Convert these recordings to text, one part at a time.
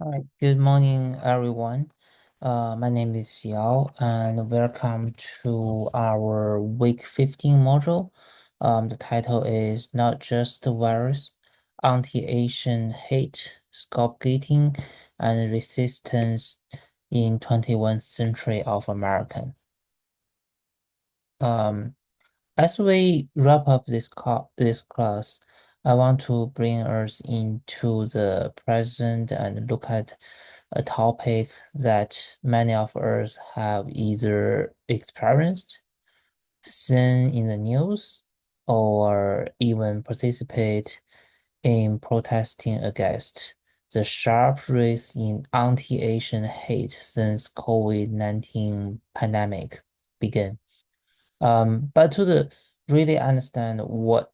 All right, good morning, everyone. My name is Xiao, and welcome to our week 15 module. The title is Not Just a Virus, Anti-Asian Hate, Scapegoating, and Resistance in 21st Century of American. Um, as we wrap up this class, I want to bring us into the present and look at a topic that many of us have either experienced, seen in the news, or even participate in protesting against the sharp rise in anti-Asian hate since COVID-19 pandemic began. But really understand what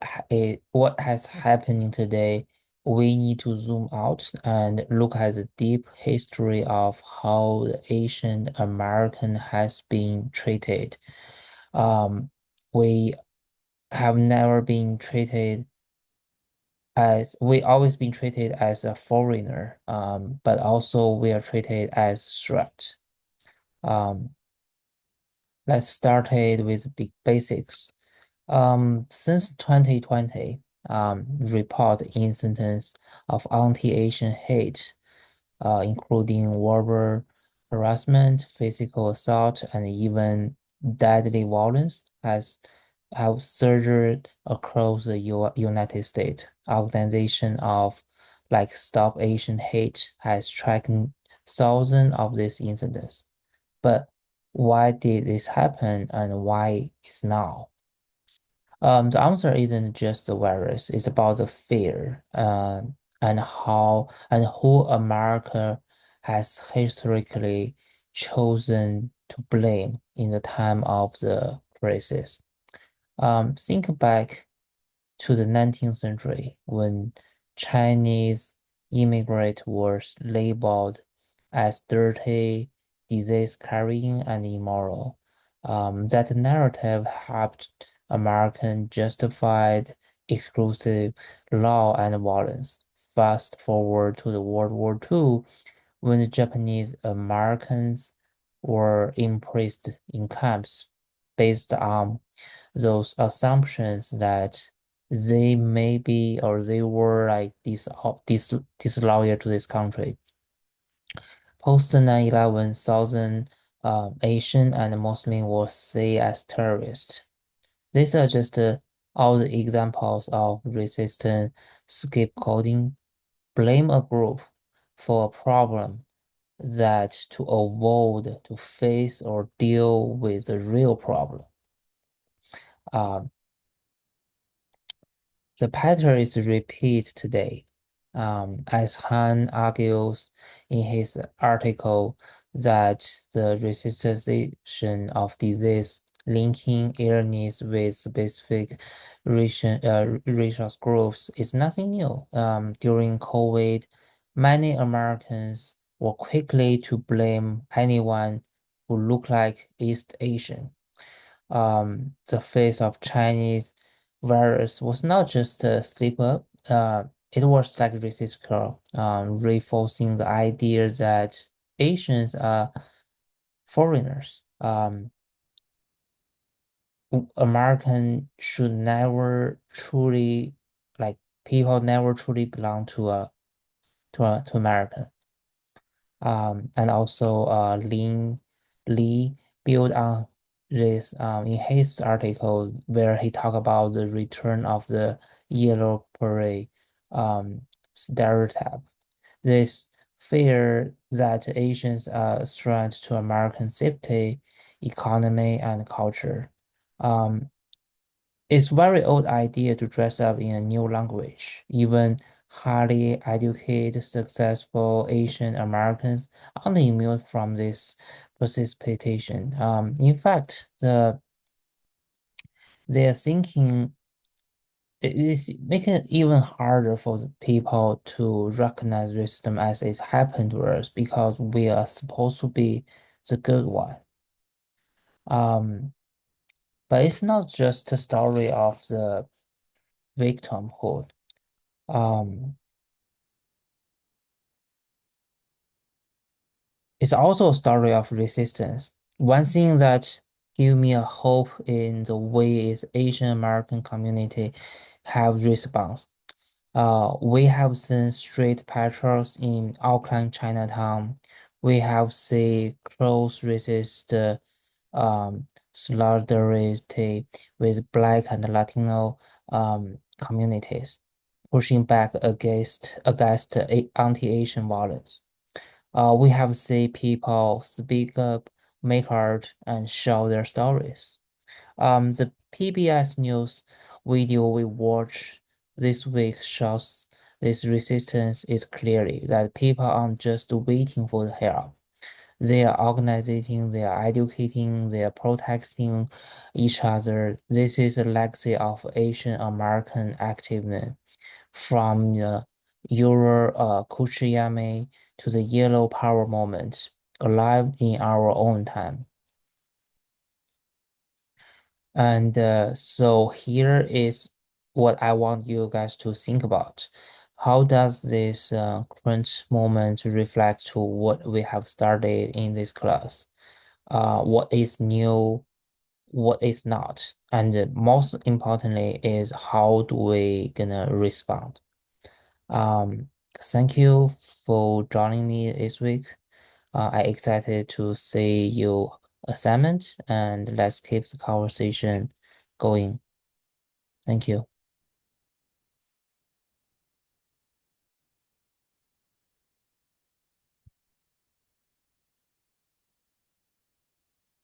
has happening today, we need to zoom out and look at the deep history of how the Asian American has been treated. We have never been treated we always been treated as a foreigner, but also we are treated as threat. Um, let's start it with big basics. Since 2020, report incidents of anti-Asian hate, including verbal harassment, physical assault, and even deadly violence, have surged across the U United States. Organization of like Stop Asian Hate has tracked thousands of these incidents. But why did this happen and why is now? The answer isn't just the virus, it's about the fear, and how and who America has historically chosen to blame in the time of the crisis. Think back to the 19th century when Chinese immigrants were labeled as dirty, disease-carrying, and immoral. That narrative helped Americans justified exclusive law and violence. Fast forward to the World War II, when the Japanese Americans were imprisoned in camps based on those assumptions that they may be or they were like disloyal to this country. Post 9/11, thousand Asian and Muslim were seen as terrorists. These are just all the examples of resistant scapegoating. Blame a group for a problem that to avoid to face or deal with the real problem. Um, The pattern is repeat today, as Han argues in his article that the resistance of disease linking illness with specific racial groups is nothing new. During COVID, many Americans were quickly to blame anyone who looked like East Asian. The face of Chinese virus was not just a slip up, it was like reciprocal, reinforcing the idea that Asians are foreigners. American should never truly, like people never truly belong to America. And also Lee built on this in his article where he talked about the return of the yellow parade stereotype. This fear that Asians are a threat to American safety, economy, and culture. Um, it's very old idea to dress up in a new language. Even highly educated, successful Asian Americans aren't immune from this precipitation. In fact, their thinking it is making it even harder for the people to recognize racism as it happened to us because we are supposed to be the good one. Um, but it's not just a story of the victimhood. Um, It's also a story of resistance. One thing that give me a hope in the way is Asian American community have response. We have seen street patrols in Auckland, Chinatown. We have seen close resist solidarity with Black and Latino communities, pushing back against anti-Asian violence. We have seen people speak up, make art, and show their stories. The PBS News video we watched this week shows this resistance is clearly that people aren't just waiting for the help. They are organizing, they are educating, they are protecting each other. This is a legacy of Asian American activism from the Euro Kuchiyame to the Yellow Power movement, alive in our own time. And so here is what I want you guys to think about. How does this current moment reflect to what we have started in this class? What is new, what is not, and most importantly is how do we gonna respond? Um, Thank you for joining me this week. I excited to see your assignment and let's keep the conversation going. Thank you.